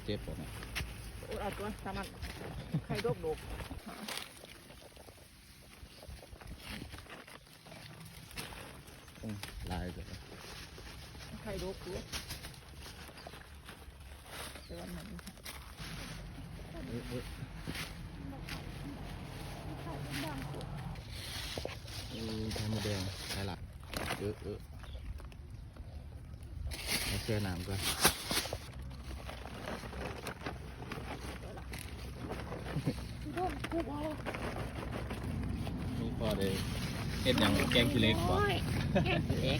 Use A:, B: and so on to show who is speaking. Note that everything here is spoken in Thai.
A: จ็บปวดไหม
B: เอาตัวสามันไข่ดกดก
A: ลายเลย
B: ไข่ดกดูแต่ว่ามัน
A: ใช้โมเดลใช้หลักให้เสื้อหนามก่อนนี่พอได้เอ็ดอย่างแกงขี้เล็กบ่
B: แกงขี้เล็ก